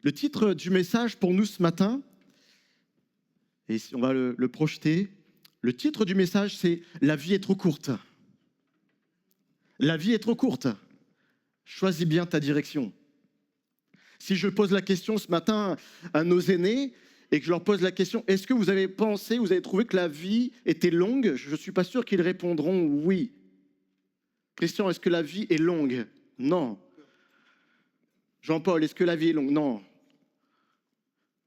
Le titre du message pour nous ce matin, et on va le projeter, le titre du message c'est « La vie est trop courte ». La vie est trop courte. Choisis bien ta direction. Si je pose la question ce matin à nos aînés et que je leur pose la question « Est-ce que vous avez pensé, vous avez trouvé que la vie était longue ?» Je ne suis pas sûr qu'ils répondront « Oui ». Christian, est-ce que la vie est longue? Non. Jean-Paul, est-ce que la vie est longue? Non.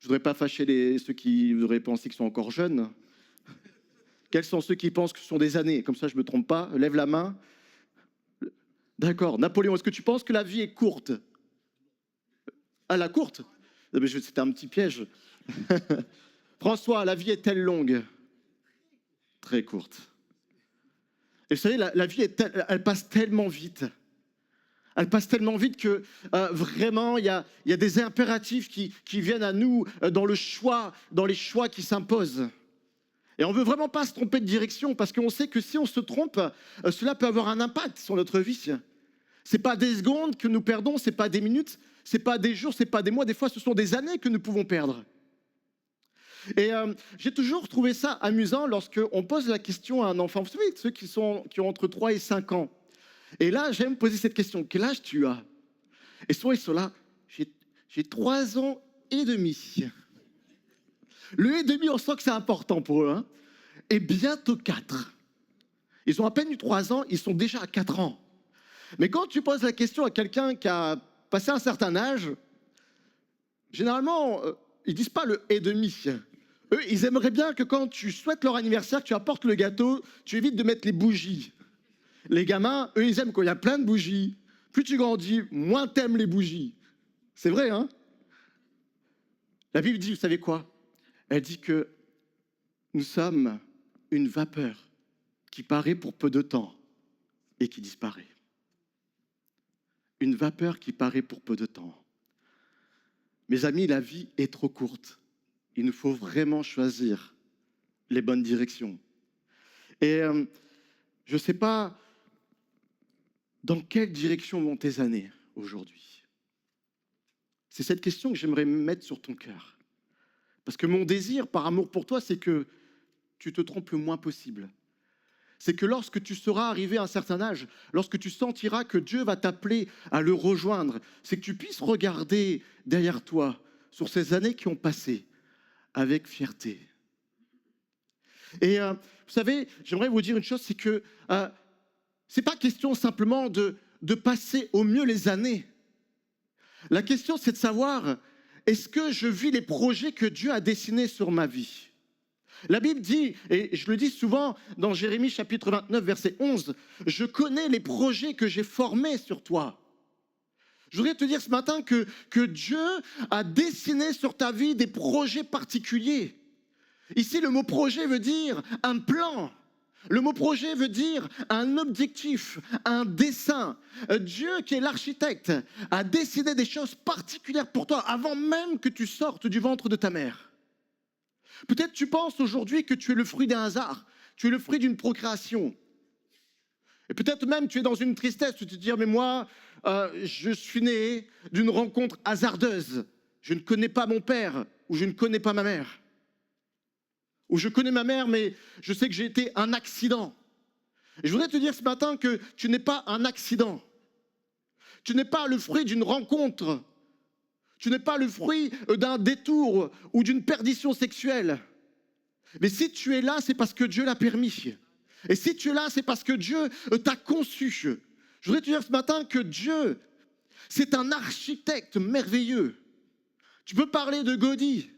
Je ne voudrais pas fâcher ceux qui auraient pensé qu'ils sont encore jeunes. Quels sont ceux qui pensent que ce sont des années? Comme ça, je ne me trompe pas. Lève la main. D'accord. Napoléon, est-ce que tu penses que la vie est courte? Ah, la courte? C'était un petit piège. François, la vie est-elle longue? Très courte. Et vous savez, la vie, elle passe tellement vite. Elle passe tellement vite que vraiment, il y a des impératifs qui viennent à nous dans les choix qui s'imposent. Et on ne veut vraiment pas se tromper de direction parce qu'on sait que si on se trompe, cela peut avoir un impact sur notre vie. Ce n'est pas des secondes que nous perdons, ce n'est pas des minutes, ce n'est pas des jours, ce n'est pas des mois. Des fois, ce sont des années que nous pouvons perdre. Et j'ai toujours trouvé ça amusant lorsqu'on pose la question à un enfant. Vous savez, ceux qui ont entre 3 et 5 ans. Et là, j'aime poser cette question. Quel âge tu as? Et souvent, ils sont là. J'ai 3 ans et demi. Le et demi, on sent que c'est important pour eux. Hein. Et bientôt 4. Ils ont à peine eu 3 ans, ils sont déjà à 4 ans. Mais quand tu poses la question à quelqu'un qui a passé un certain âge, généralement, ils ne disent pas le et demi. Eux, ils aimeraient bien que quand tu souhaites leur anniversaire, que tu apportes le gâteau, tu évites de mettre les bougies. Les gamins, eux, ils aiment quand il y a plein de bougies. Plus tu grandis, moins t'aimes les bougies. C'est vrai, hein? La Bible dit, vous savez quoi? Elle dit que nous sommes une vapeur qui paraît pour peu de temps et qui disparaît. Une vapeur qui paraît pour peu de temps. Mes amis, la vie est trop courte. Il nous faut vraiment choisir les bonnes directions. Et je ne sais pas dans quelle direction vont tes années aujourd'hui. C'est cette question que j'aimerais mettre sur ton cœur. Parce que mon désir, par amour pour toi, c'est que tu te trompes le moins possible. C'est que lorsque tu seras arrivé à un certain âge, lorsque tu sentiras que Dieu va t'appeler à le rejoindre, c'est que tu puisses regarder derrière toi sur ces années qui ont passé avec fierté. Et vous savez, j'aimerais vous dire une chose, c'est que ce n'est pas question simplement de passer au mieux les années. La question, c'est de savoir, est-ce que je vis les projets que Dieu a dessinés sur ma vie? La Bible dit, et je le dis souvent dans Jérémie chapitre 29, verset 11, « Je connais les projets que j'ai formés sur toi ». Je voudrais te dire ce matin que Dieu a dessiné sur ta vie des projets particuliers. Ici, le mot projet veut dire un plan. Le mot projet veut dire un objectif, un dessein. Dieu, qui est l'architecte, a décidé des choses particulières pour toi avant même que tu sortes du ventre de ta mère. Peut-être tu penses aujourd'hui que tu es le fruit d'un hasard, tu es le fruit d'une procréation. Et peut-être même tu es dans une tristesse, tu te dis, mais moi, je suis né d'une rencontre hasardeuse. Je ne connais pas mon père ou je ne connais pas ma mère. Ou je connais ma mère, mais je sais que j'ai été un accident. Et je voudrais te dire ce matin que tu n'es pas un accident. Tu n'es pas le fruit d'une rencontre. Tu n'es pas le fruit d'un détour ou d'une perdition sexuelle. Mais si tu es là, c'est parce que Dieu l'a permis. Et si tu es là, c'est parce que Dieu t'a conçu. Je voudrais te dire ce matin que Dieu, c'est un architecte merveilleux. Tu peux parler de Gaudi,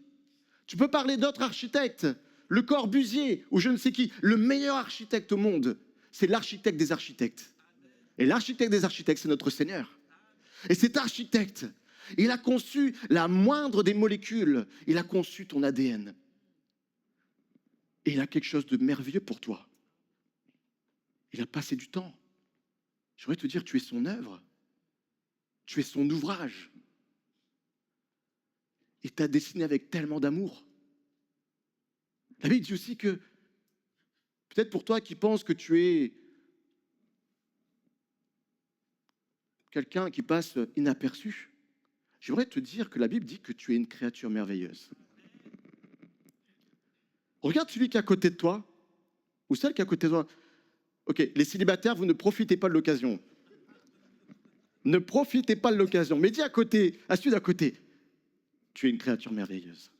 tu peux parler d'autres architectes, Le Corbusier ou je ne sais qui. Le meilleur architecte au monde, c'est l'architecte des architectes. Et l'architecte des architectes, c'est notre Seigneur. Et cet architecte, il a conçu la moindre des molécules. Il a conçu ton ADN. Et il a quelque chose de merveilleux pour toi. Il a passé du temps. Je voudrais te dire, tu es son œuvre. Tu es son ouvrage. Il t'a dessiné avec tellement d'amour. La Bible dit aussi que, peut-être pour toi qui penses que tu es quelqu'un qui passe inaperçu, j'aimerais te dire que la Bible dit que tu es une créature merveilleuse. Regarde celui qui est à côté de toi, ou celle qui est à côté de toi. Ok, les célibataires, vous ne profitez pas de l'occasion. Ne profitez pas de l'occasion. Mais dis à côté, à celui d'à côté, tu es une créature merveilleuse.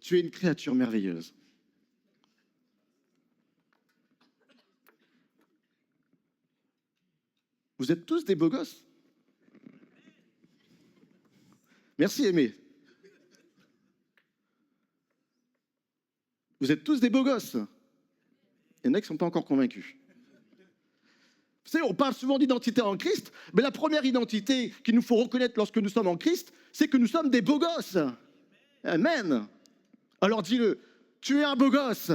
Tu es une créature merveilleuse. Vous êtes tous des beaux gosses. Merci, Aimé. Vous êtes tous des beaux gosses. Il y en a qui ne sont pas encore convaincus. Vous savez, on parle souvent d'identité en Christ, mais la première identité qu'il nous faut reconnaître lorsque nous sommes en Christ, c'est que nous sommes des beaux gosses. Amen. Alors dis-le, tu es un beau gosse.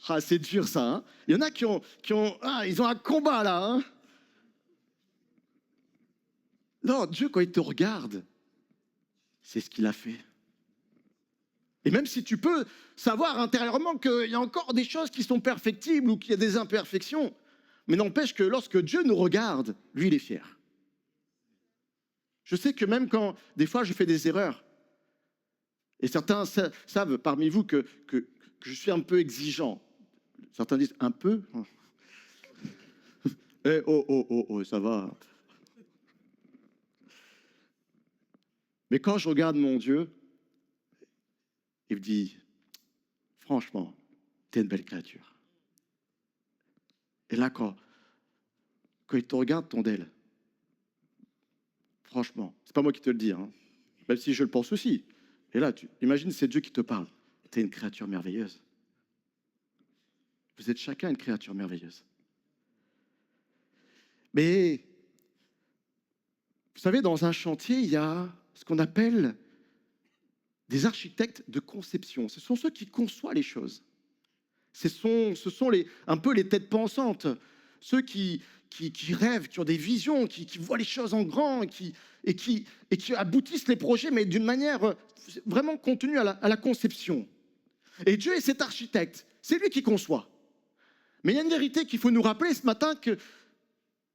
Ah, c'est dur ça. Hein. Il y en a qui ont ils ont un combat là. Hein. Non, Dieu, quand il te regarde, c'est ce qu'il a fait. Et même si tu peux savoir intérieurement qu'il y a encore des choses qui sont perfectibles ou qu'il y a des imperfections, mais n'empêche que lorsque Dieu nous regarde, lui, il est fier. Je sais que même quand, des fois, je fais des erreurs, et certains savent parmi vous que je suis un peu exigeant. Certains disent un peu. Eh, oh, ça va. Mais quand je regarde mon Dieu, il me dit, franchement, t'es une belle créature. Et là, quand il te regarde, ton d'elle, franchement, c'est pas moi qui te le dis, hein, même si je le pense aussi. Et là, imagine, c'est Dieu qui te parle. T'es une créature merveilleuse. Vous êtes chacun une créature merveilleuse. Mais, vous savez, dans un chantier, il y a ce qu'on appelle des architectes de conception. Ce sont ceux qui conçoivent les choses. Ce sont un peu les têtes pensantes, ceux qui rêvent, qui ont des visions, qui voient les choses en grand et qui aboutissent les projets, mais d'une manière vraiment contenue à la conception. Et Dieu est cet architecte, c'est lui qui conçoit. Mais il y a une vérité qu'il faut nous rappeler ce matin, que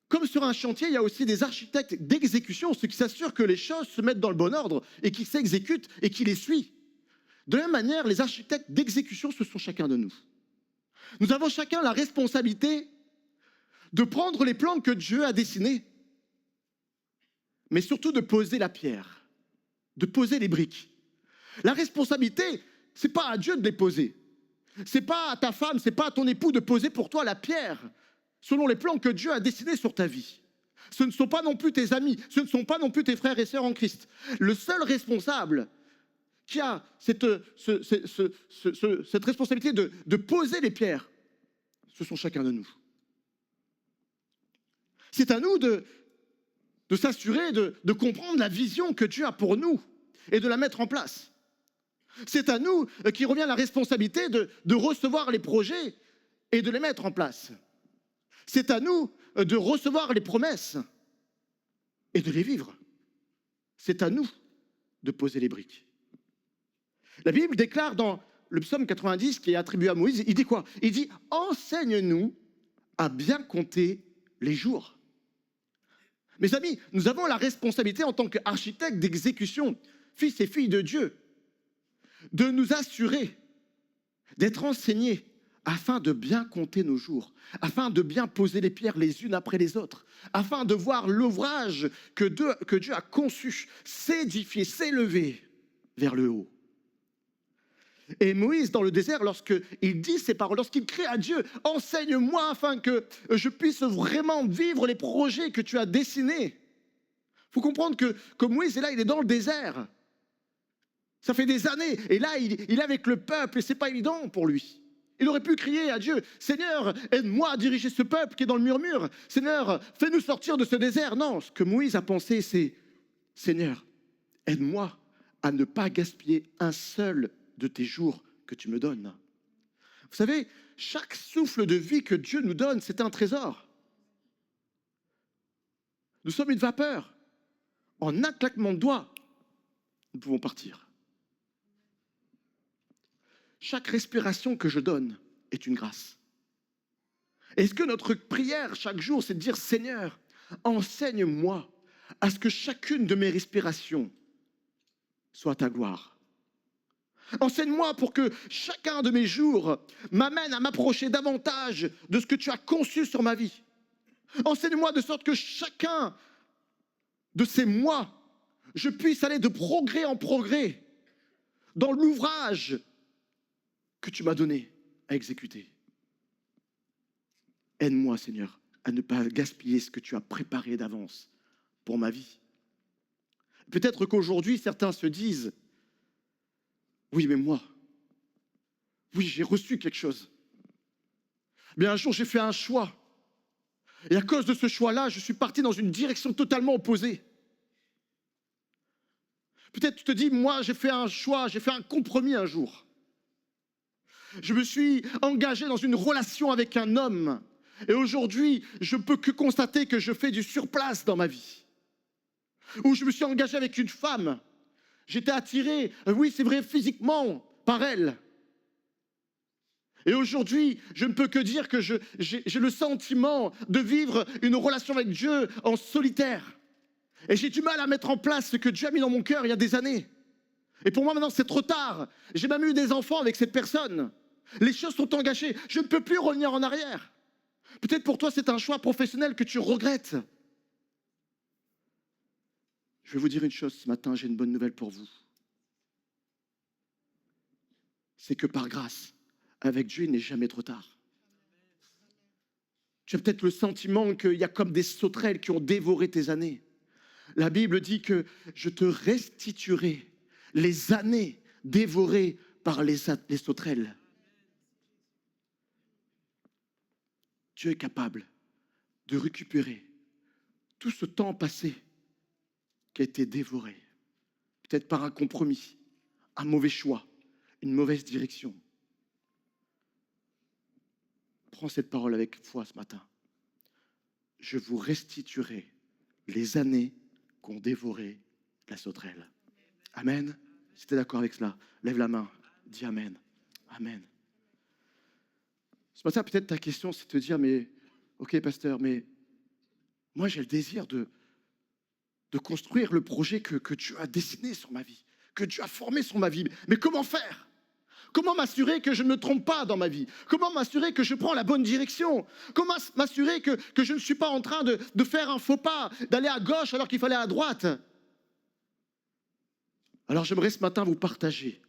comme sur un chantier, il y a aussi des architectes d'exécution, ceux qui s'assurent que les choses se mettent dans le bon ordre et qui s'exécutent et qui les suivent. De la même manière, les architectes d'exécution, ce sont chacun de nous. Nous avons chacun la responsabilité de prendre les plans que Dieu a dessinés, mais surtout de poser la pierre, de poser les briques. La responsabilité, ce n'est pas à Dieu de les poser. Ce n'est pas à ta femme, ce n'est pas à ton époux de poser pour toi la pierre selon les plans que Dieu a dessinés sur ta vie. Ce ne sont pas non plus tes amis, ce ne sont pas non plus tes frères et sœurs en Christ. Le seul responsable qui a cette responsabilité de poser les pierres, ce sont chacun de nous. C'est à nous de s'assurer, de comprendre la vision que Dieu a pour nous et de la mettre en place. C'est à nous qui revient la responsabilité de recevoir les projets et de les mettre en place. C'est à nous de recevoir les promesses et de les vivre. C'est à nous de poser les briques. La Bible déclare dans le psaume 90 qui est attribué à Moïse, il dit quoi? Il dit « Enseigne-nous à bien compter les jours ». Mes amis, nous avons la responsabilité en tant qu'architectes d'exécution, fils et filles de Dieu, de nous assurer d'être enseignés afin de bien compter nos jours, afin de bien poser les pierres les unes après les autres, afin de voir l'ouvrage que Dieu a conçu s'édifier, s'élever vers le haut. Et Moïse, dans le désert, lorsqu'il dit ces paroles, lorsqu'il crie à Dieu, enseigne-moi afin que je puisse vraiment vivre les projets que tu as dessinés. Il faut comprendre que Moïse est là, il est dans le désert. Ça fait des années. Et là, il est avec le peuple et ce n'est pas évident pour lui. Il aurait pu crier à Dieu, Seigneur, aide-moi à diriger ce peuple qui est dans le murmure. Seigneur, fais-nous sortir de ce désert. Non, ce que Moïse a pensé, c'est, Seigneur, aide-moi à ne pas gaspiller un seul de tes jours que tu me donnes. Vous savez, chaque souffle de vie que Dieu nous donne, c'est un trésor. Nous sommes une vapeur. En un claquement de doigts, nous pouvons partir. Chaque respiration que je donne est une grâce. Est-ce que notre prière chaque jour, c'est de dire, Seigneur, enseigne-moi à ce que chacune de mes respirations soit ta gloire. Enseigne-moi pour que chacun de mes jours m'amène à m'approcher davantage de ce que tu as conçu sur ma vie. Enseigne-moi de sorte que chacun de ces mois, je puisse aller de progrès en progrès dans l'ouvrage que tu m'as donné à exécuter. Aide-moi, Seigneur, à ne pas gaspiller ce que tu as préparé d'avance pour ma vie. Peut-être qu'aujourd'hui, certains se disent, oui, mais moi, oui, j'ai reçu quelque chose. Mais un jour, j'ai fait un choix. Et à cause de ce choix-là, je suis parti dans une direction totalement opposée. Peut-être tu te dis, moi, j'ai fait un choix, j'ai fait un compromis un jour. Je me suis engagé dans une relation avec un homme. Et aujourd'hui, je ne peux que constater que je fais du surplace dans ma vie. Ou je me suis engagé avec une femme. J'étais attiré, oui, c'est vrai, physiquement, par elle. Et aujourd'hui, je ne peux que dire que j'ai le sentiment de vivre une relation avec Dieu en solitaire. Et j'ai du mal à mettre en place ce que Dieu a mis dans mon cœur il y a des années. Et pour moi, maintenant, c'est trop tard. J'ai même eu des enfants avec cette personne. Les choses sont engagées. Je ne peux plus revenir en arrière. Peut-être pour toi, c'est un choix professionnel que tu regrettes. Je vais vous dire une chose ce matin, j'ai une bonne nouvelle pour vous. C'est que par grâce, avec Dieu, il n'est jamais trop tard. Tu as peut-être le sentiment qu'il y a comme des sauterelles qui ont dévoré tes années. La Bible dit que je te restituerai les années dévorées par les sauterelles. Dieu est capable de récupérer tout ce temps passé qui a été dévoré, peut-être par un compromis, un mauvais choix, une mauvaise direction. Prends cette parole avec foi ce matin. Je vous restituerai les années qu'ont dévoré la sauterelle. Amen. Si tu es d'accord avec cela, lève la main, dis Amen. Amen. Ce matin, peut-être ta question, c'est de te dire, mais, ok, pasteur, mais moi, j'ai le désir de construire le projet que Dieu a dessiné sur ma vie, que Dieu a formé sur ma vie. Mais comment faire ? Comment m'assurer que je ne me trompe pas dans ma vie ? Comment m'assurer que je prends la bonne direction ? Comment m'assurer que je ne suis pas en train de faire un faux pas, d'aller à gauche alors qu'il fallait à droite ? Alors j'aimerais ce matin vous partager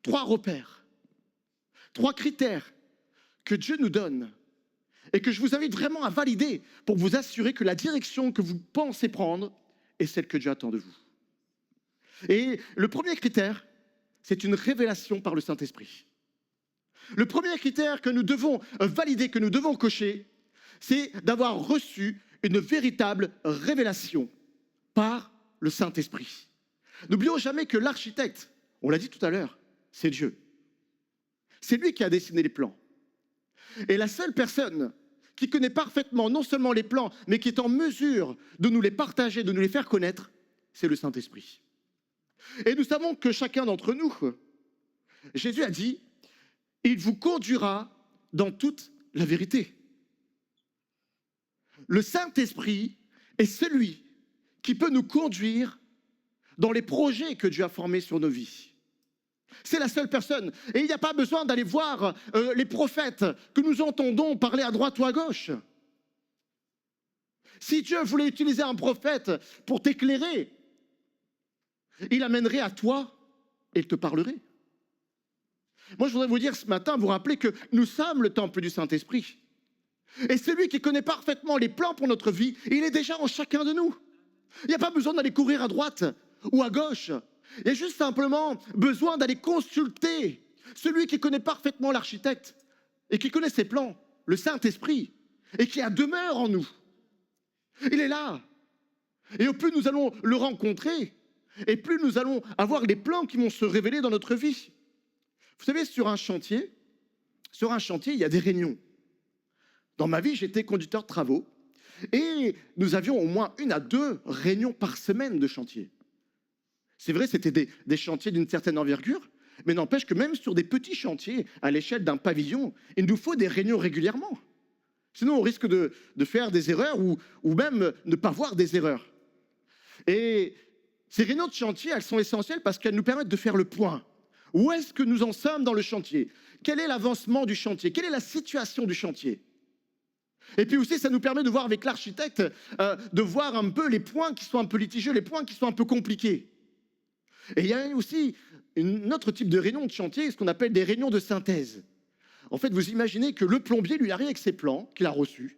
3 repères, 3 critères que Dieu nous donne et que je vous invite vraiment à valider pour vous assurer que la direction que vous pensez prendre est celle que Dieu attend de vous. Et le premier critère, c'est une révélation par le Saint-Esprit. Le premier critère que nous devons valider, que nous devons cocher, c'est d'avoir reçu une véritable révélation par le Saint-Esprit. N'oublions jamais que l'architecte, on l'a dit tout à l'heure, c'est Dieu. C'est lui qui a dessiné les plans. Et la seule personne qui connaît parfaitement non seulement les plans, mais qui est en mesure de nous les partager, de nous les faire connaître, c'est le Saint-Esprit. Et nous savons que chacun d'entre nous, Jésus a dit, il vous conduira dans toute la vérité. Le Saint-Esprit est celui qui peut nous conduire dans les projets que Dieu a formés sur nos vies. C'est la seule personne. Et il n'y a pas besoin d'aller voir les prophètes que nous entendons parler à droite ou à gauche. Si Dieu voulait utiliser un prophète pour t'éclairer, il amènerait à toi et il te parlerait. Moi, je voudrais vous dire ce matin, vous rappeler que nous sommes le temple du Saint-Esprit. Et celui qui connaît parfaitement les plans pour notre vie, il est déjà en chacun de nous. Il n'y a pas besoin d'aller courir à droite ou à gauche. Il y a juste simplement besoin d'aller consulter celui qui connaît parfaitement l'architecte et qui connaît ses plans, le Saint-Esprit, et qui a demeure en nous. Il est là. Et au plus nous allons le rencontrer, et plus nous allons avoir les plans qui vont se révéler dans notre vie. Vous savez, sur un chantier, il y a des réunions. Dans ma vie, j'étais conducteur de travaux et nous avions au moins 1 à 2 réunions par semaine de chantier. C'est vrai, c'était des chantiers d'une certaine envergure, mais n'empêche que même sur des petits chantiers, à l'échelle d'un pavillon, il nous faut des réunions régulièrement. Sinon, on risque de faire des erreurs ou même ne pas voir des erreurs. Et ces réunions de chantier, elles sont essentielles parce qu'elles nous permettent de faire le point. Où est-ce que nous en sommes dans le chantier? Quel est l'avancement du chantier? Quelle est la situation du chantier? Et puis aussi, ça nous permet de voir avec l'architecte, de voir un peu les points qui sont un peu litigieux, les points qui sont un peu compliqués. Et il y a aussi un autre type de réunion de chantier, ce qu'on appelle des réunions de synthèse. En fait, vous imaginez que le plombier lui arrive avec ses plans qu'il a reçus.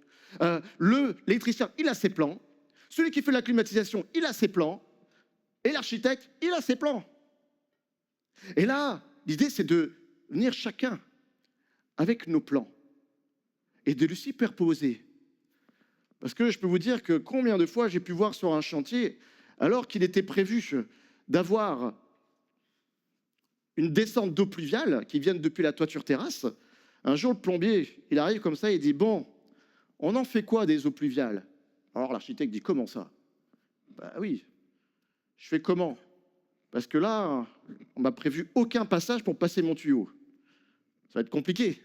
L'électricien, il a ses plans. Celui qui fait la climatisation, il a ses plans. Et l'architecte, il a ses plans. Et là, l'idée, c'est de venir chacun avec nos plans et de les superposer. Parce que je peux vous dire que combien de fois j'ai pu voir sur un chantier, alors qu'il était prévu d'avoir une descente d'eau pluviale qui vienne depuis la toiture terrasse, un jour le plombier, il arrive comme ça et dit « Bon, on en fait quoi des eaux pluviales ?» Alors l'architecte dit « Comment ça ?» Ben oui, je fais comment? Parce que là, on m'a prévu aucun passage pour passer mon tuyau. Ça va être compliqué.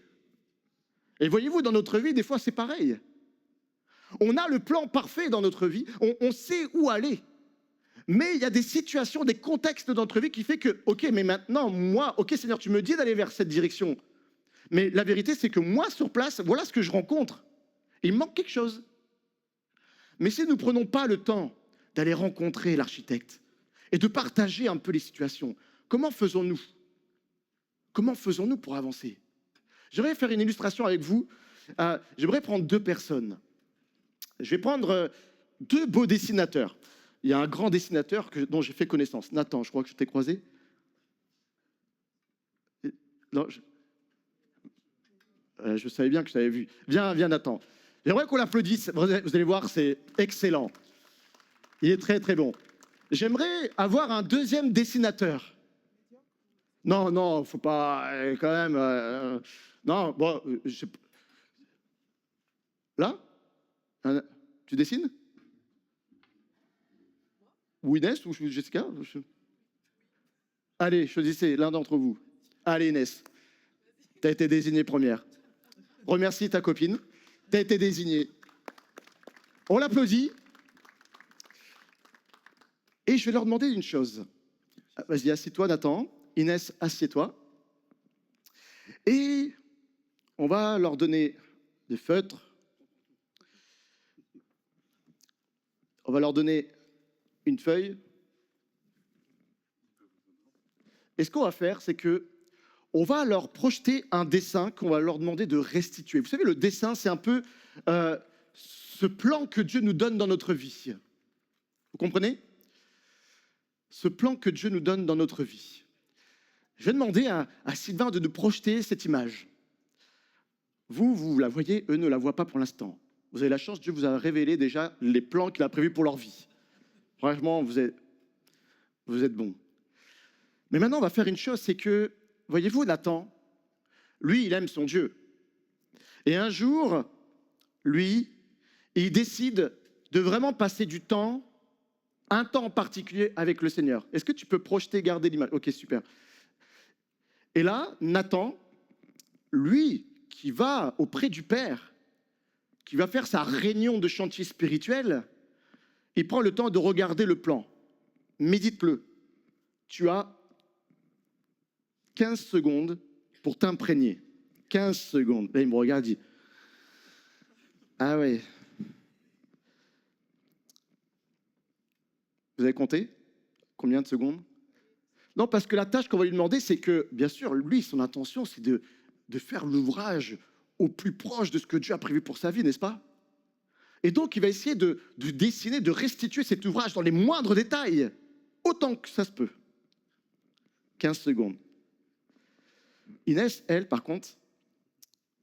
Et voyez-vous, dans notre vie, des fois, c'est pareil. On a le plan parfait dans notre vie, on sait où aller. Mais il y a des situations, des contextes dans notre vie qui fait que, ok, mais maintenant, moi, ok Seigneur, tu me dis d'aller vers cette direction. Mais la vérité, c'est que moi, sur place, voilà ce que je rencontre. Il me manque quelque chose. Mais si nous ne prenons pas le temps d'aller rencontrer l'architecte et de partager un peu les situations, comment faisons-nous? Comment faisons-nous pour avancer? J'aimerais faire une illustration avec vous. J'aimerais prendre 2 personnes. Je vais prendre 2 beaux dessinateurs. Il y a un grand dessinateur dont j'ai fait connaissance. Nathan, je crois que je t'ai croisé. Non, je savais bien que je t'avais vu. Viens, Nathan. J'aimerais qu'on l'applaudisse. Vous allez voir, c'est excellent. Il est très, très bon. J'aimerais avoir un 2e dessinateur. Non, non, faut pas, quand même. Non, bon, là, tu dessines? Ou Inès ou Jessica? Allez, choisissez l'un d'entre vous. Allez, Inès, tu as été désignée première. Remercie ta copine. Tu as été désignée. On l'applaudit. Et je vais leur demander une chose. Vas-y, assieds-toi, Nathan. Inès, assieds-toi. Et on va leur donner des feutres. On va leur donner une feuille. Et ce qu'on va faire, c'est que on va leur projeter un dessin qu'on va leur demander de restituer. Vous savez, le dessin, c'est un peu ce plan que Dieu nous donne dans notre vie. Vous comprenez? Ce plan que Dieu nous donne dans notre vie. Je vais demander à Sylvain de nous projeter cette image. Vous la voyez, eux ne la voient pas pour l'instant. Vous avez la chance, Dieu vous a révélé déjà les plans qu'il a prévus pour leur vie. Franchement, vous êtes bons. Mais maintenant, on va faire une chose, c'est que, voyez-vous, Nathan, lui, il aime son Dieu. Et un jour, lui, il décide de vraiment passer du temps, un temps en particulier avec le Seigneur. Est-ce que tu peux projeter, garder l'image? Ok, super. Et là, Nathan, lui, qui va auprès du Père, qui va faire sa réunion de chantier spirituel, il prend le temps de regarder le plan. Médite-le. Tu as 15 secondes pour t'imprégner. 15 secondes. Là, il me regarde et dit, ah ouais. Vous avez compté? Combien de secondes? Non, parce que la tâche qu'on va lui demander, c'est que, bien sûr, lui, son intention, c'est de faire l'ouvrage au plus proche de ce que Dieu a prévu pour sa vie, n'est-ce pas? Et donc, il va essayer de dessiner, de restituer cet ouvrage dans les moindres détails, autant que ça se peut. 15 secondes. Inès, elle, par contre,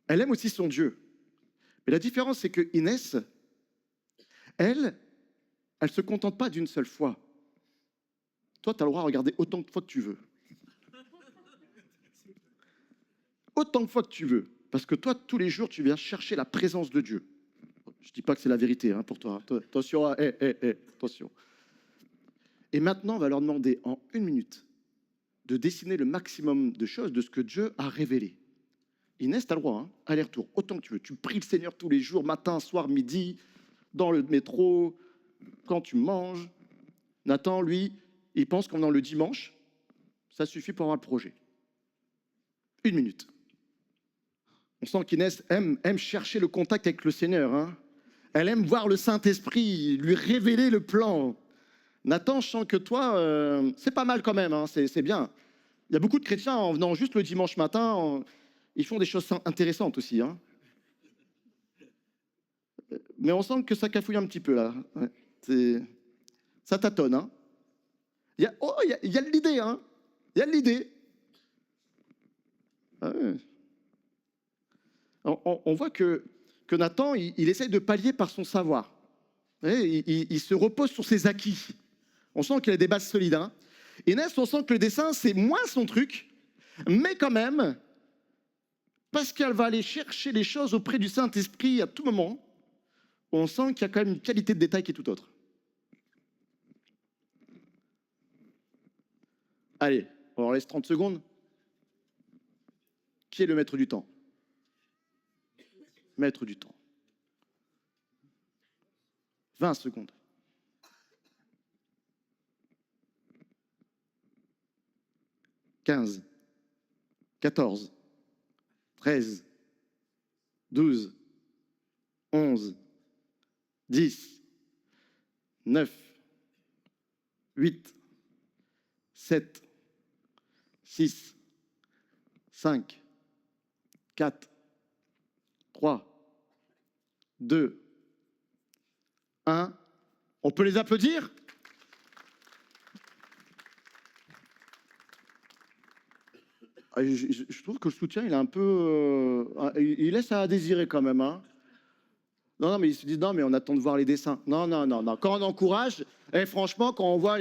elle aime aussi son Dieu. Mais la différence, c'est que Inès, elle ne se contente pas d'une seule fois. Toi, tu as le droit de regarder autant de fois que tu veux. Autant de fois que tu veux. Parce que toi, tous les jours, tu viens chercher la présence de Dieu. Je ne dis pas que c'est la vérité pour toi. Attention, attention. Et maintenant, on va leur demander en 1 minute de dessiner le maximum de choses de ce que Dieu a révélé. Inès, tu as le droit, aller-retour, autant que tu veux. Tu pries le Seigneur tous les jours, matin, soir, midi, dans le métro, quand tu manges. Nathan, lui, il pense qu'en venant le dimanche, ça suffit pour avoir le projet. 1 minute. On sent qu'Inès aime chercher le contact avec le Seigneur. Elle aime voir le Saint-Esprit, lui révéler le plan. Nathan, je sens que toi, c'est pas mal quand même, c'est bien. Il y a beaucoup de chrétiens, en venant juste le dimanche matin, ils font des choses intéressantes aussi. Mais on sent que ça cafouille un petit peu là. Ouais, ça tâtonne. Il y a de l'idée. Il y a de l'idée. Ouais. On voit que Nathan, il essaye de pallier par son savoir. Il se repose sur ses acquis. On sent qu'il a des bases solides. Inès, on sent que le dessin, c'est moins son truc, mais quand même, parce qu'elle va aller chercher les choses auprès du Saint-Esprit à tout moment, on sent qu'il y a quand même une qualité de détail qui est tout autre. Allez, on leur laisse 30 secondes. Qui est le maître du temps? Maître du temps. 20 secondes. 15, 14, 13, 12, 11, 10, 9, 8, 7, 6, 5, 4, 3, 2, 1. On peut les applaudir? Je trouve que le soutien, il est un peu... il laisse à désirer quand même. Non, mais ils se disent, non, mais on attend de voir les dessins. Non. Quand on encourage, franchement, quand on voit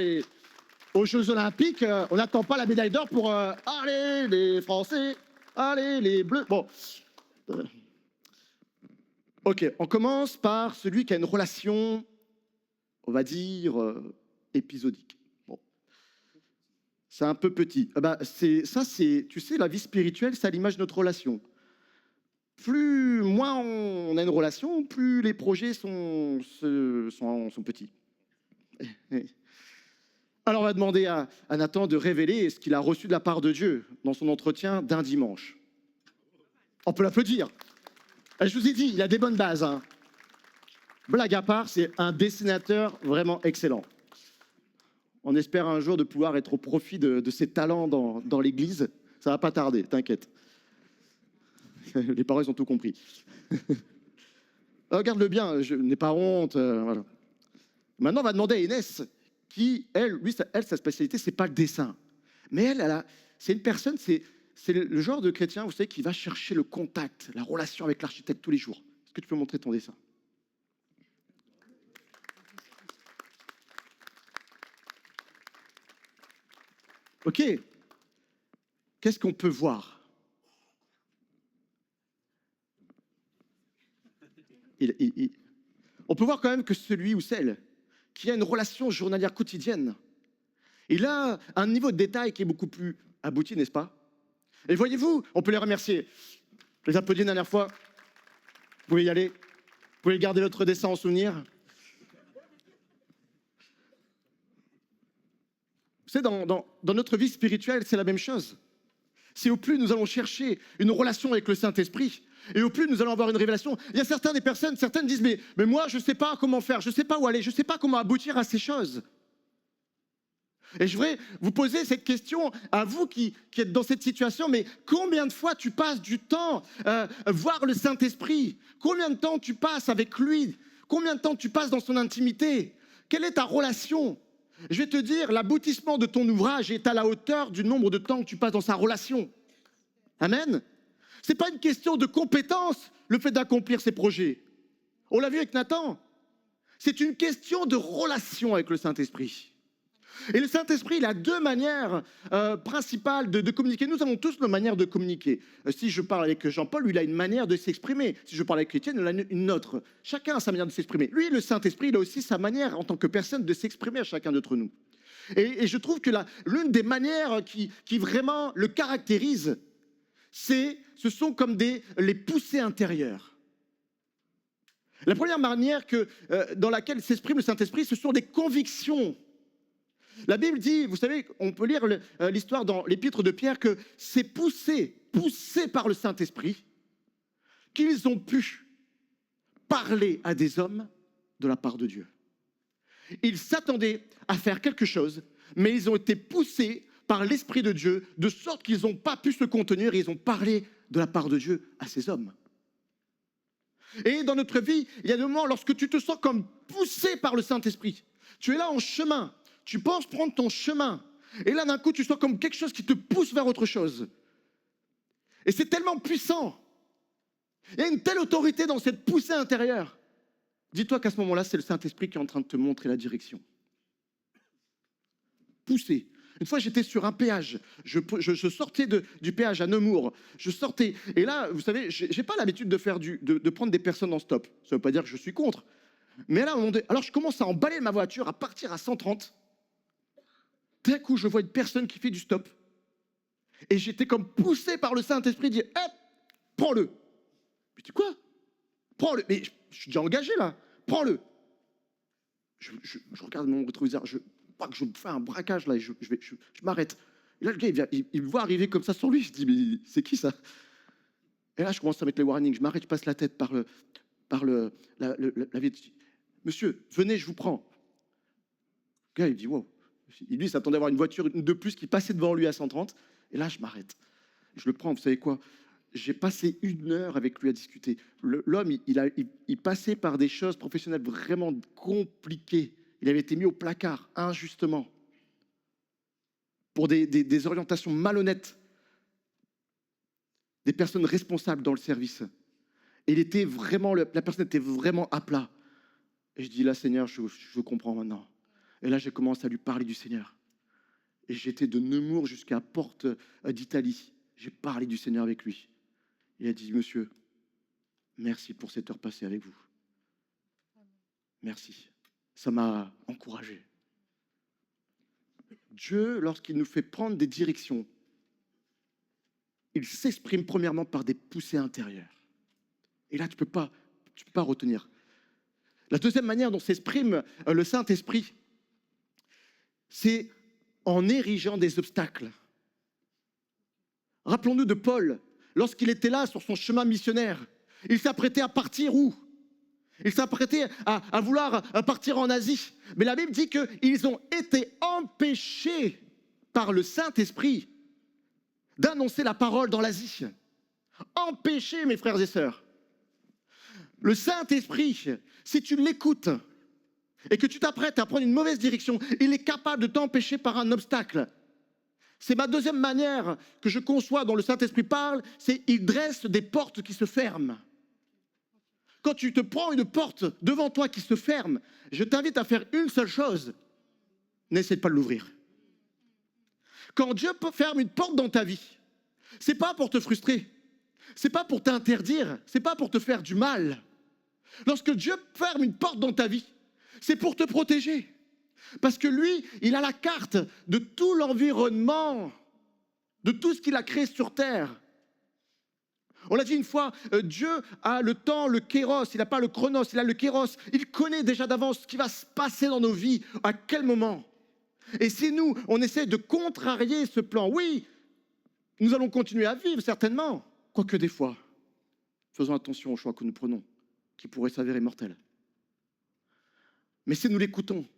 aux Jeux Olympiques, on n'attend pas la médaille d'or pour... allez, les Français, allez, les Bleus. Bon. Ok, on commence par celui qui a une relation, on va dire, épisodique. Bon. C'est un peu petit. Tu sais, la vie spirituelle, c'est à l'image de notre relation. Moins on a une relation, plus les projets sont petits. Alors on va demander à Nathan de révéler ce qu'il a reçu de la part de Dieu dans son entretien d'un dimanche. On peut l'applaudir. Je vous ai dit, il a des bonnes bases. Blague à part, c'est un dessinateur vraiment excellent. On espère un jour de pouvoir être au profit de ses talents dans l'église. Ça va pas tarder, t'inquiète. Les parents, ils ont tout compris. Regarde-le bien, je n'ai pas honte. Voilà. Maintenant, on va demander à Inès, qui, sa spécialité, c'est pas le dessin. Mais c'est une personne, c'est le genre de chrétien, vous savez, qui va chercher le contact, la relation avec l'architecte tous les jours. Est-ce que tu peux montrer ton dessin? Ok. Qu'est-ce qu'on peut voir? On peut voir quand même que celui ou celle qui a une relation journalière quotidienne, il a un niveau de détail qui est beaucoup plus abouti, n'est-ce pas? Et voyez-vous, on peut les remercier. Je les applaudis une dernière fois. Vous pouvez y aller. Vous pouvez garder votre dessin en souvenir. Vous savez, dans notre vie spirituelle, c'est la même chose. C'est au plus nous allons chercher une relation avec le Saint-Esprit, et au plus nous allons avoir une révélation. Il y a certaines disent, mais moi, je ne sais pas comment faire, je ne sais pas où aller, je ne sais pas comment aboutir à ces choses. Et je voudrais vous poser cette question à vous qui êtes dans cette situation, mais combien de fois tu passes du temps voir le Saint-Esprit? Combien de temps tu passes avec lui? Combien de temps tu passes dans son intimité? Quelle est ta relation? Je vais te dire, l'aboutissement de ton ouvrage est à la hauteur du nombre de temps que tu passes dans sa relation. Amen. Ce n'est pas une question de compétence, le fait d'accomplir ces projets. On l'a vu avec Nathan. C'est une question de relation avec le Saint-Esprit. Et le Saint-Esprit, il a deux manières principales de communiquer. Nous avons tous nos manières de communiquer. Si je parle avec Jean-Paul, lui, il a une manière de s'exprimer. Si je parle avec Étienne, il a une autre. Chacun a sa manière de s'exprimer. Lui, le Saint-Esprit, il a aussi sa manière, en tant que personne, de s'exprimer à chacun d'entre nous. Et je trouve que l'une des manières qui vraiment le caractérise, ce sont comme les poussées intérieures. La première manière dans laquelle s'exprime le Saint-Esprit, ce sont des convictions. La Bible dit, vous savez, on peut lire l'histoire dans l'épître de Pierre, que c'est poussés par le Saint-Esprit, qu'ils ont pu parler à des hommes de la part de Dieu. Ils s'attendaient à faire quelque chose, mais ils ont été poussés par l'Esprit de Dieu, de sorte qu'ils n'ont pas pu se contenir et ils ont parlé de la part de Dieu à ces hommes. Et dans notre vie, il y a des moments lorsque tu te sens comme poussé par le Saint-Esprit. Tu es là en chemin, tu penses prendre ton chemin. Et là, d'un coup, tu sens comme quelque chose qui te pousse vers autre chose. Et c'est tellement puissant. Il y a une telle autorité dans cette poussée intérieure. Dis-toi qu'à ce moment-là, c'est le Saint-Esprit qui est en train de te montrer la direction. Poussé. Une fois, j'étais sur un péage. Je sortais du péage à Nemours. Je sortais. Et là, vous savez, je n'ai pas l'habitude de prendre des personnes en stop. Ça ne veut pas dire que je suis contre. Mais là, alors je commence à emballer ma voiture, à partir à 130. D'un coup, je vois une personne qui fait du stop. Et j'étais comme poussé par le Saint-Esprit, dire, hé, prends-le. Je dis, quoi? Prends-le. Mais je suis déjà engagé là. Prends-le. Je regarde mon rétroviseur. Je me fais un braquage là. Et je m'arrête. Et là, le gars, il me voit arriver comme ça sur lui. Je dis, mais c'est qui ça? Et là, je commence à mettre les warnings. Je m'arrête, je passe la tête par la vitre. Monsieur, venez, je vous prends. Le gars, il me dit, wow. Lui, il s'attendait à avoir une voiture de plus qui passait devant lui à 130. Et là, je m'arrête. Je le prends, vous savez quoi? J'ai passé 1 heure avec lui à discuter. L'homme, il passait par des choses professionnelles vraiment compliquées. Il avait été mis au placard, injustement, pour des orientations malhonnêtes, des personnes responsables dans le service. Et la personne était vraiment à plat. Et je dis, là, Seigneur, je comprends maintenant. Et là, j'ai commencé à lui parler du Seigneur. Et j'étais de Nemours jusqu'à Porte d'Italie. J'ai parlé du Seigneur avec lui. Il a dit, monsieur, merci pour cette heure passée avec vous. Merci. Ça m'a encouragé. Dieu, lorsqu'il nous fait prendre des directions, il s'exprime premièrement par des poussées intérieures. Et là, tu ne peux pas retenir. La deuxième manière dont s'exprime le Saint-Esprit, c'est en érigeant des obstacles. Rappelons-nous de Paul, lorsqu'il était là sur son chemin missionnaire. Il s'apprêtait à partir où? Il s'apprêtait à vouloir partir en Asie. Mais la Bible dit qu'ils ont été empêchés par le Saint-Esprit d'annoncer la parole dans l'Asie. Empêchés, mes frères et sœurs. Le Saint-Esprit, si tu l'écoutes et que tu t'apprêtes à prendre une mauvaise direction, il est capable de t'empêcher par un obstacle. C'est ma deuxième manière que je conçois dont le Saint-Esprit parle, c'est qu'il dresse des portes qui se ferment. Quand tu te prends une porte devant toi qui se ferme, je t'invite à faire une seule chose. N'essaie pas de l'ouvrir. Quand Dieu ferme une porte dans ta vie, ce n'est pas pour te frustrer, ce n'est pas pour t'interdire, ce n'est pas pour te faire du mal. Lorsque Dieu ferme une porte dans ta vie, c'est pour te protéger. Parce que lui, il a la carte de tout l'environnement, de tout ce qu'il a créé sur terre. On l'a dit une fois, Dieu a le temps, le kéros, il n'a pas le chronos, il a le kéros. Il connaît déjà d'avance ce qui va se passer dans nos vies, à quel moment. Et si nous, on essaie de contrarier ce plan, oui, nous allons continuer à vivre certainement, quoique des fois, faisons attention aux choix que nous prenons, qui pourraient s'avérer mortels. Mais si nous l'écoutons,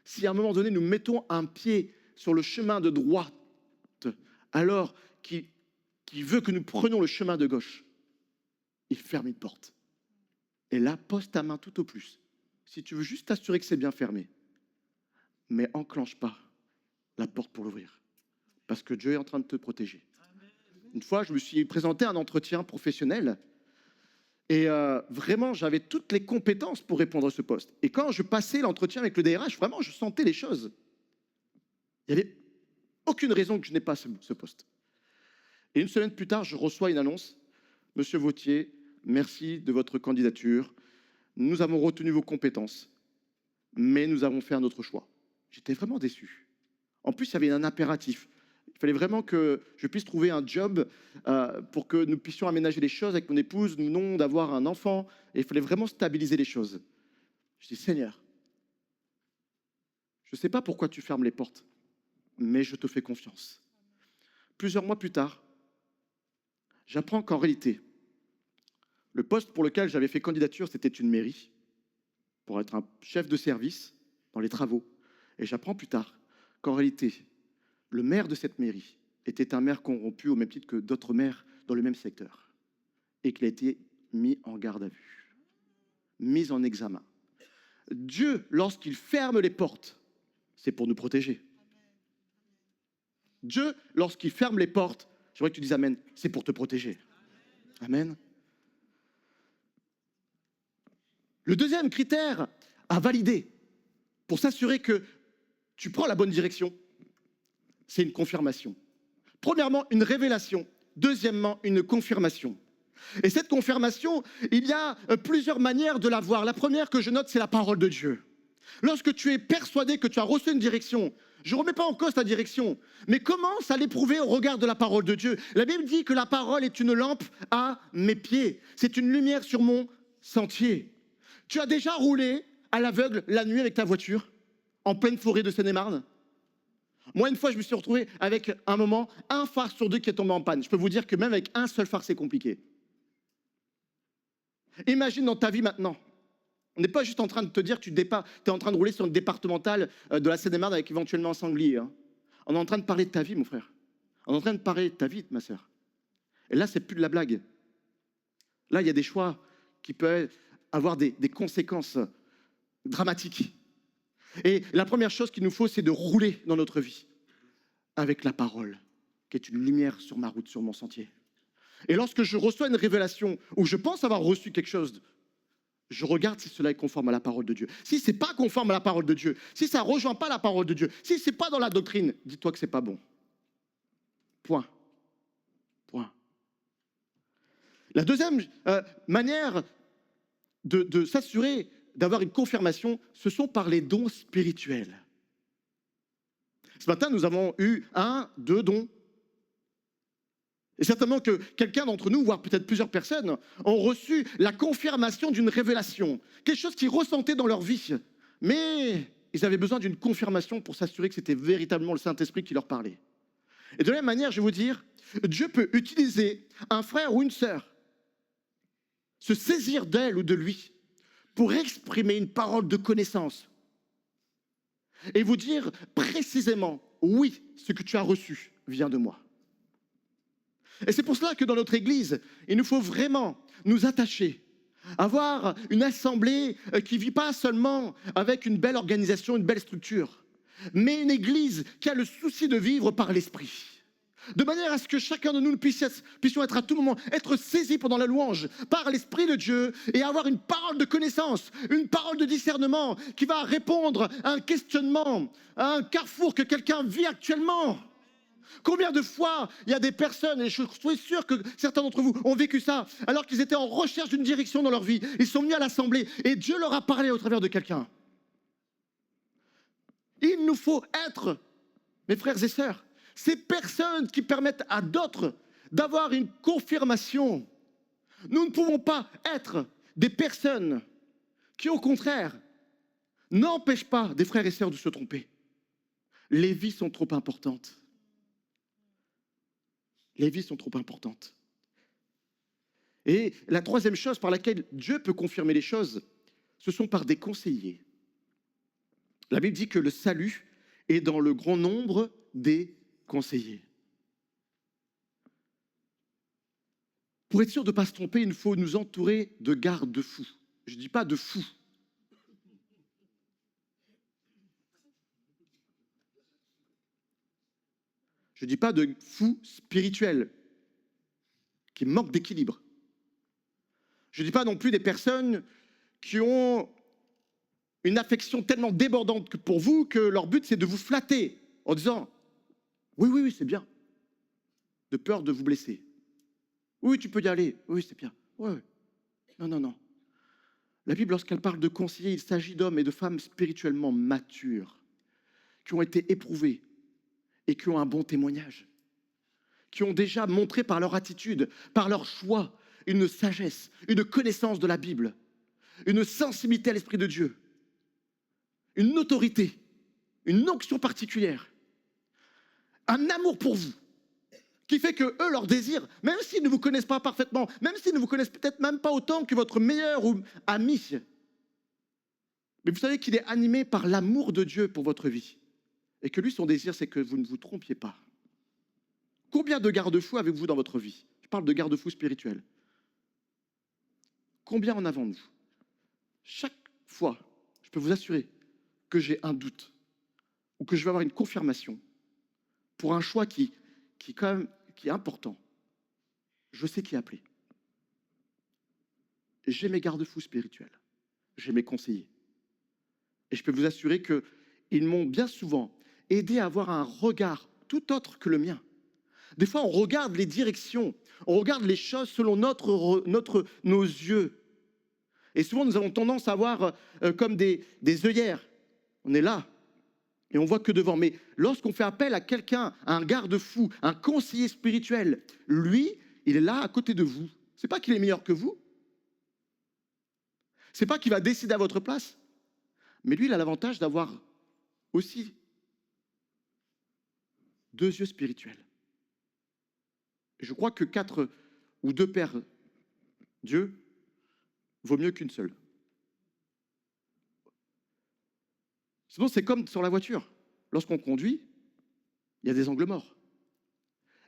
si à un moment donné nous mettons un pied sur le chemin de droite, alors qu'il veut que nous prenions le chemin de gauche, il ferme une porte. Et là, pose ta main tout au plus. Si tu veux juste t'assurer que c'est bien fermé, mais enclenche pas la porte pour l'ouvrir. Parce que Dieu est en train de te protéger. Une fois, je me suis présenté à un entretien professionnel et vraiment, j'avais toutes les compétences pour répondre à ce poste. Et quand je passais l'entretien avec le DRH, vraiment, je sentais les choses. Il n'y avait aucune raison que je n'ai pas ce poste. Et une semaine plus tard, je reçois une annonce. Monsieur Vautier, merci de votre candidature. Nous avons retenu vos compétences, mais nous avons fait un autre choix. J'étais vraiment déçu. En plus, il y avait un impératif. Il fallait vraiment que je puisse trouver un job pour que nous puissions aménager les choses avec mon épouse, nous non d'avoir un enfant. Et il fallait vraiment stabiliser les choses. Je dis, Seigneur, je ne sais pas pourquoi tu fermes les portes, mais je te fais confiance. Plusieurs mois plus tard, j'apprends qu'en réalité, le poste pour lequel j'avais fait candidature, c'était une mairie, pour être un chef de service dans les travaux. Et j'apprends plus tard qu'en réalité, le maire de cette mairie était un maire corrompu au même titre que d'autres maires dans le même secteur. Et qu'il a été mis en garde à vue, mis en examen. Dieu, lorsqu'il ferme les portes, c'est pour nous protéger. Dieu, lorsqu'il ferme les portes, j'aimerais que tu dises Amen, c'est pour te protéger. Amen. Le deuxième critère à valider pour s'assurer que tu prends la bonne direction, c'est une confirmation. Premièrement, une révélation. Deuxièmement, une confirmation. Et cette confirmation, il y a plusieurs manières de la voir. La première que je note, c'est la parole de Dieu. Lorsque tu es persuadé que tu as reçu une direction, je ne remets pas en cause ta direction, mais commence à l'éprouver au regard de la parole de Dieu. La Bible dit que la parole est une lampe à mes pieds. C'est une lumière sur mon sentier. Tu as déjà roulé à l'aveugle la nuit avec ta voiture, en pleine forêt de Seine-et-Marne? Moi, une fois, je me suis retrouvé avec un phare sur deux qui est tombé en panne. Je peux vous dire que même avec un seul phare, c'est compliqué. Imagine dans ta vie maintenant. On n'est pas juste en train de te dire que tu es en train de rouler sur une départementale de la Seine-et-Marne avec éventuellement un sanglier. Hein. On est en train de parler de ta vie, mon frère. On est en train de parler de ta vie, ma sœur. Et là, c'est plus de la blague. Là, il y a des choix qui peuvent avoir des conséquences dramatiques. Et la première chose qu'il nous faut, c'est de rouler dans notre vie avec la parole, qui est une lumière sur ma route, sur mon sentier. Et lorsque je reçois une révélation, ou je pense avoir reçu quelque chose, je regarde si cela est conforme à la parole de Dieu. Si ce n'est pas conforme à la parole de Dieu, si ça ne rejoint pas la parole de Dieu, si ce n'est pas dans la doctrine, dis-toi que ce n'est pas bon. Point. Point. La deuxième manière de s'assurer d'avoir une confirmation, ce sont par les dons spirituels. Ce matin, nous avons eu 2 dons. Et certainement que quelqu'un d'entre nous, voire peut-être plusieurs personnes, ont reçu la confirmation d'une révélation, quelque chose qu'ils ressentaient dans leur vie. Mais ils avaient besoin d'une confirmation pour s'assurer que c'était véritablement le Saint-Esprit qui leur parlait. Et de la même manière, je vais vous dire, Dieu peut utiliser un frère ou une sœur, se saisir d'elle ou de lui, pour exprimer une parole de connaissance et vous dire précisément, oui, ce que tu as reçu vient de moi. Et c'est pour cela que dans notre Église, il nous faut vraiment nous attacher, avoir une assemblée qui ne vit pas seulement avec une belle organisation, une belle structure, mais une Église qui a le souci de vivre par l'Esprit. De manière à ce que chacun de nous puissions être à tout moment, être saisis pendant la louange par l'Esprit de Dieu et avoir une parole de connaissance, une parole de discernement qui va répondre à un questionnement, à un carrefour que quelqu'un vit actuellement. Combien de fois il y a des personnes, et je suis sûr que certains d'entre vous ont vécu ça, alors qu'ils étaient en recherche d'une direction dans leur vie, ils sont venus à l'assemblée et Dieu leur a parlé au travers de quelqu'un. Il nous faut être, mes frères et sœurs, ces personnes qui permettent à d'autres d'avoir une confirmation. Nous ne pouvons pas être des personnes qui, au contraire, n'empêchent pas des frères et sœurs de se tromper. Les vies sont trop importantes. Les vies sont trop importantes. Et la troisième chose par laquelle Dieu peut confirmer les choses, ce sont par des conseillers. La Bible dit que le salut et dans le grand nombre des conseillers. Pour être sûr de ne pas se tromper, il faut nous entourer de garde-fous. Je ne dis pas de fous. Je ne dis pas de fous spirituels qui manquent d'équilibre. Je ne dis pas non plus des personnes qui ont une affection tellement débordante que pour vous que leur but c'est de vous flatter en disant oui, oui, oui, c'est bien, de peur de vous blesser. Oui, tu peux y aller, oui, c'est bien. Ouais. Non, non, non. La Bible, lorsqu'elle parle de conseillers, il s'agit d'hommes et de femmes spirituellement matures, qui ont été éprouvés et qui ont un bon témoignage, qui ont déjà montré par leur attitude, par leur choix, une sagesse, une connaissance de la Bible, une sensibilité à l'Esprit de Dieu, une autorité, une onction particulière, un amour pour vous, qui fait que eux, leur désir, même s'ils ne vous connaissent pas parfaitement, même s'ils ne vous connaissent peut-être même pas autant que votre meilleur ami, mais vous savez qu'il est animé par l'amour de Dieu pour votre vie. Et que lui, son désir, c'est que vous ne vous trompiez pas. Combien de garde-fous avez-vous dans votre vie? Je parle de garde-fous spirituels. Combien en avons-nous? Chaque fois, je peux vous assurer que j'ai un doute ou que je vais avoir une confirmation pour un choix qui est important. Je sais qui appeler. J'ai mes garde-fous spirituels. J'ai mes conseillers. Et je peux vous assurer qu'ils m'ont bien souvent aidé à avoir un regard tout autre que le mien. Des fois, on regarde les directions, on regarde les choses selon nos yeux. Et souvent, nous avons tendance à voir comme des œillères. On est là et on voit que devant. Mais lorsqu'on fait appel à quelqu'un, à un garde-fou, un conseiller spirituel, lui, il est là à côté de vous. C'est pas qu'il est meilleur que vous. C'est pas qu'il va décider à votre place. Mais lui, il a l'avantage d'avoir aussi 2 yeux spirituels. Et je crois que 4 ou 2 paires d'yeux vaut mieux qu'une seule. Sinon, c'est comme sur la voiture. Lorsqu'on conduit, il y a des angles morts.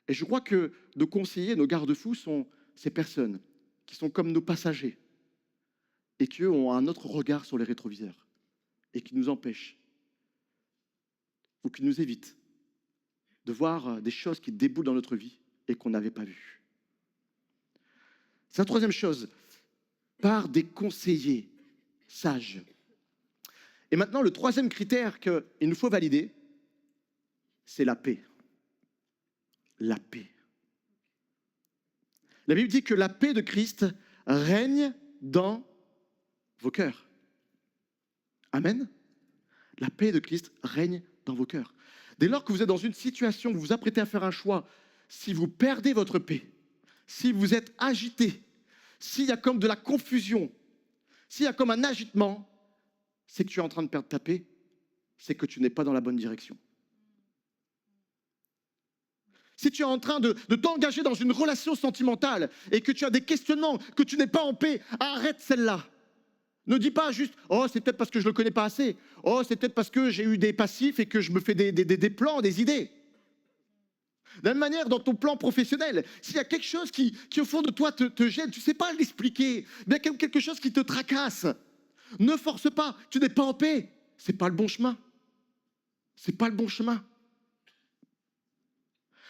Et je crois que nos conseillers, nos garde-fous sont ces personnes qui sont comme nos passagers et qui, eux, ont un autre regard sur les rétroviseurs et qui nous empêchent ou qui nous évitent de voir des choses qui déboulent dans notre vie et qu'on n'avait pas vues. C'est la troisième chose, par des conseillers sages. Et maintenant, le troisième critère qu'il nous faut valider, c'est la paix. La paix. La Bible dit que la paix de Christ règne dans vos cœurs. Amen. La paix de Christ règne dans vos cœurs. Dès lors que vous êtes dans une situation où vous vous apprêtez à faire un choix, si vous perdez votre paix, si vous êtes agité, s'il y a comme de la confusion, s'il y a comme un agitement, c'est que tu es en train de perdre ta paix, c'est que tu n'es pas dans la bonne direction. Si tu es en train de t'engager dans une relation sentimentale et que tu as des questionnements, que tu n'es pas en paix, arrête celle-là. Ne dis pas juste « Oh, c'est peut-être parce que je ne le connais pas assez. Oh, c'est peut-être parce que j'ai eu des passifs et que je me fais des plans, des idées. » De la même manière, dans ton plan professionnel, s'il y a quelque chose qui au fond de toi te gêne, tu ne sais pas l'expliquer, bien quelque chose qui te tracasse, ne force pas, tu n'es pas en paix. Ce n'est pas le bon chemin. Ce n'est pas le bon chemin.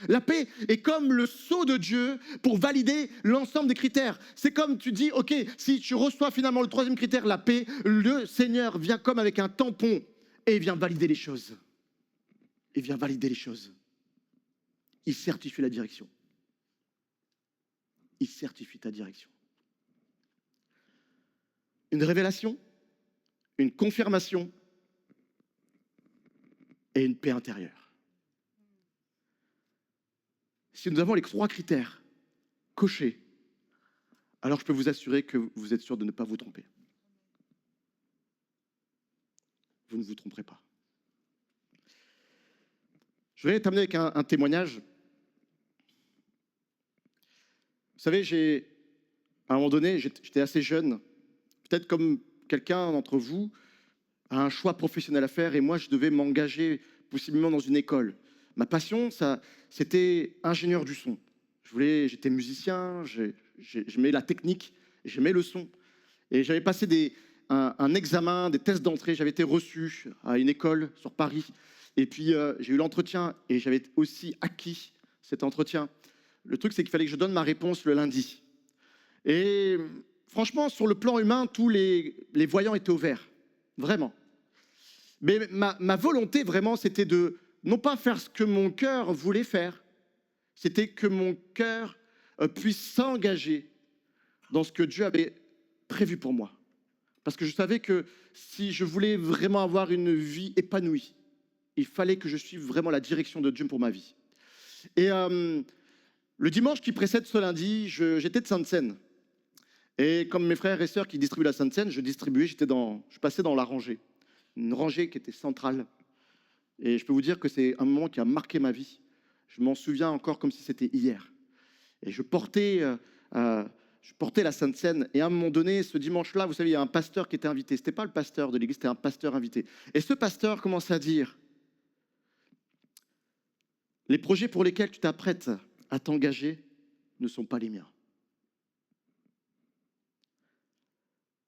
La paix est comme le sceau de Dieu pour valider l'ensemble des critères. C'est comme tu dis, ok, si tu reçois finalement le troisième critère, la paix, le Seigneur vient comme avec un tampon et il vient valider les choses. Il vient valider les choses. Il certifie la direction. Il certifie ta direction. Une révélation, une confirmation et une paix intérieure. Si nous avons les 3 critères cochés, alors je peux vous assurer que vous êtes sûr de ne pas vous tromper. Vous ne vous tromperez pas. Je voudrais terminer avec un témoignage. Vous savez, à un moment donné, j'étais assez jeune, peut-être comme quelqu'un d'entre vous a un choix professionnel à faire et moi, je devais m'engager possiblement dans une école. Ma passion, c'était ingénieur du son. J'étais musicien, j'aimais la technique, j'aimais le son. Et j'avais passé un examen, des tests d'entrée, j'avais été reçu à une école sur Paris. Et puis j'ai eu l'entretien et j'avais aussi acquis cet entretien. Le truc, c'est qu'il fallait que je donne ma réponse le lundi. Et franchement, sur le plan humain, tous les voyants étaient au vert. Vraiment. Mais ma volonté, vraiment, c'était de non pas faire ce que mon cœur voulait faire, c'était que mon cœur puisse s'engager dans ce que Dieu avait prévu pour moi. Parce que je savais que si je voulais vraiment avoir une vie épanouie, il fallait que je suive vraiment la direction de Dieu pour ma vie. Et le dimanche qui précède ce lundi, j'étais de Sainte-Seine. Et comme mes frères et sœurs qui distribuent la Sainte-Seine, je passais dans la rangée. Une rangée qui était centrale. Et je peux vous dire que c'est un moment qui a marqué ma vie. Je m'en souviens encore comme si c'était hier. Et je portais la Sainte-Seine. Et à un moment donné, ce dimanche-là, vous savez, il y a un pasteur qui était invité. Ce n'était pas le pasteur de l'église, c'était un pasteur invité. Et ce pasteur commence à dire, les projets pour lesquels tu t'apprêtes à t'engager ne sont pas les miens.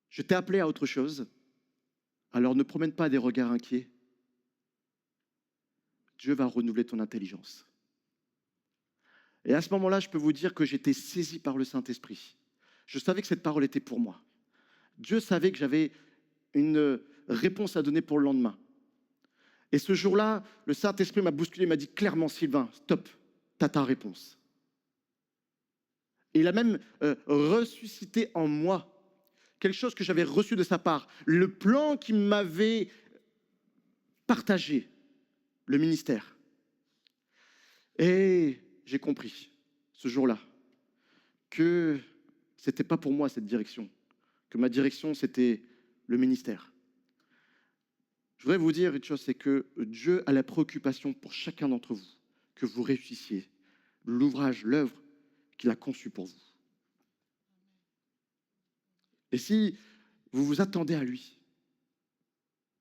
Je t'ai appelé à autre chose, alors ne promène pas des regards inquiets. Dieu va renouveler ton intelligence. Et à ce moment-là, je peux vous dire que j'étais saisi par le Saint-Esprit. Je savais que cette parole était pour moi. Dieu savait que j'avais une réponse à donner pour le lendemain. Et ce jour-là, le Saint-Esprit m'a bousculé, m'a dit clairement, Sylvain, stop, t'as ta réponse. Et il a même ressuscité en moi quelque chose que j'avais reçu de sa part. Le plan qu'il m'avait partagé, le ministère. Et j'ai compris, ce jour-là, que ce n'était pas pour moi cette direction, que ma direction, c'était le ministère. Je voudrais vous dire une chose, c'est que Dieu a la préoccupation pour chacun d'entre vous, que vous réussissiez l'ouvrage, l'œuvre qu'il a conçue pour vous. Et si vous vous attendez à lui,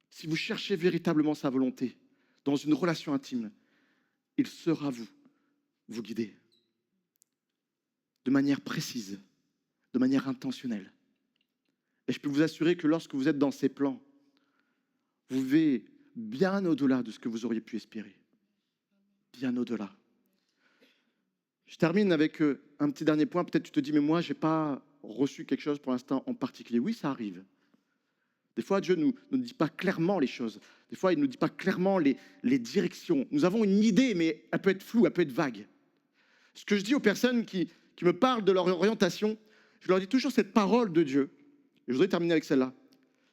si vous cherchez véritablement sa volonté dans une relation intime, il saura vous guider de manière précise, de manière intentionnelle. Et je peux vous assurer que lorsque vous êtes dans ces plans, vous vivez bien au-delà de ce que vous auriez pu espérer. Bien au-delà. Je termine avec un petit dernier point. Peut-être tu te dis, mais moi, je n'ai pas reçu quelque chose pour l'instant en particulier. Oui, ça arrive. Des fois, Dieu ne nous dit pas clairement les choses. Des fois, il ne nous dit pas clairement les directions. Nous avons une idée, mais elle peut être floue, elle peut être vague. Ce que je dis aux personnes qui me parlent de leur orientation, je leur dis toujours cette parole de Dieu. Et je voudrais terminer avec celle-là.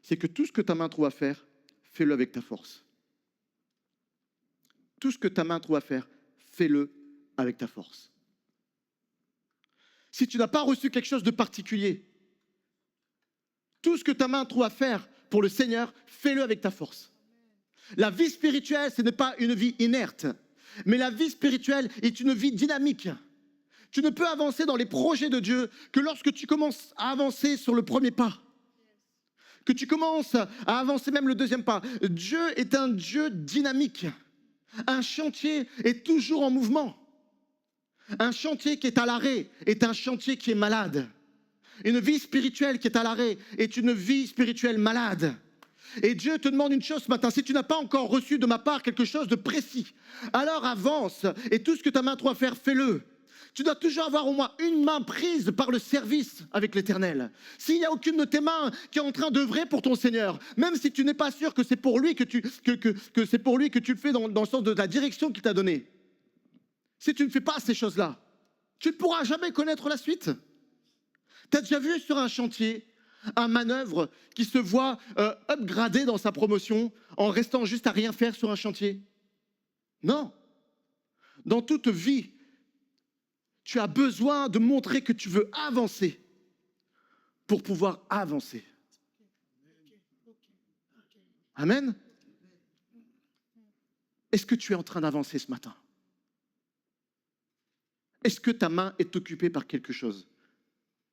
C'est que tout ce que ta main trouve à faire, fais-le avec ta force. Tout ce que ta main trouve à faire, fais-le avec ta force. Si tu n'as pas reçu quelque chose de particulier, tout ce que ta main trouve à faire pour le Seigneur, fais-le avec ta force. La vie spirituelle, ce n'est pas une vie inerte, mais la vie spirituelle est une vie dynamique. Tu ne peux avancer dans les projets de Dieu que lorsque tu commences à avancer sur le premier pas, que tu commences à avancer même le deuxième pas. Dieu est un Dieu dynamique. Un chantier est toujours en mouvement. Un chantier qui est à l'arrêt est un chantier qui est malade. Une vie spirituelle qui est à l'arrêt est une vie spirituelle malade. Et Dieu te demande une chose ce matin, si tu n'as pas encore reçu de ma part quelque chose de précis, alors avance et tout ce que ta main trouve à faire, fais-le. Tu dois toujours avoir au moins une main prise par le service avec l'Éternel. S'il n'y a aucune de tes mains qui est en train d'œuvrer pour ton Seigneur, même si tu n'es pas sûr que c'est pour lui que c'est pour lui que tu le fais dans le sens de la direction qu'il t'a donnée, si tu ne fais pas ces choses-là, tu ne pourras jamais connaître la suite. Tu as déjà vu sur un chantier un manœuvre qui se voit upgradé dans sa promotion en restant juste à rien faire sur un chantier? Non. Dans toute vie, tu as besoin de montrer que tu veux avancer pour pouvoir avancer. Amen. Est-ce que tu es en train d'avancer ce matin? Est-ce que ta main est occupée par quelque chose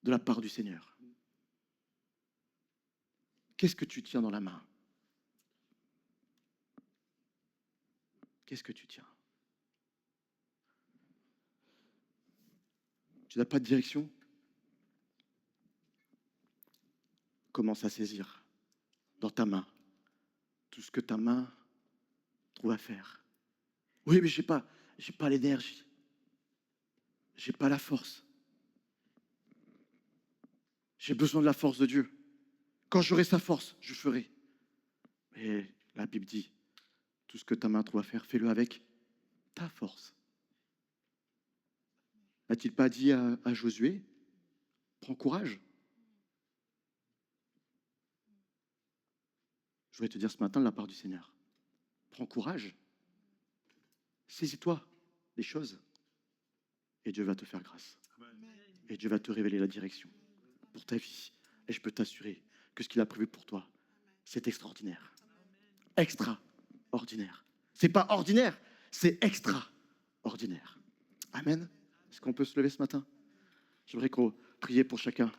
de la part du Seigneur? Qu'est-ce que tu tiens dans la main? Qu'est-ce que tu tiens? Tu n'as pas de direction? Commence à saisir dans ta main tout ce que ta main trouve à faire. Oui, mais j'ai pas l'énergie. J'ai pas la force. J'ai besoin de la force de Dieu. Quand j'aurai sa force, je ferai. Mais la Bible dit, tout ce que ta main trouve à faire, fais-le avec ta force. N'a-t-il pas dit à Josué, prends courage? Je voudrais te dire ce matin de la part du Seigneur, prends courage, saisis-toi des choses et Dieu va te faire grâce. Et Dieu va te révéler la direction pour ta vie. Et je peux t'assurer que ce qu'il a prévu pour toi, c'est extraordinaire. Extraordinaire. C'est pas ordinaire, c'est extraordinaire. Amen. Est-ce qu'on peut se lever ce matin? J'aimerais qu'on prie pour chacun.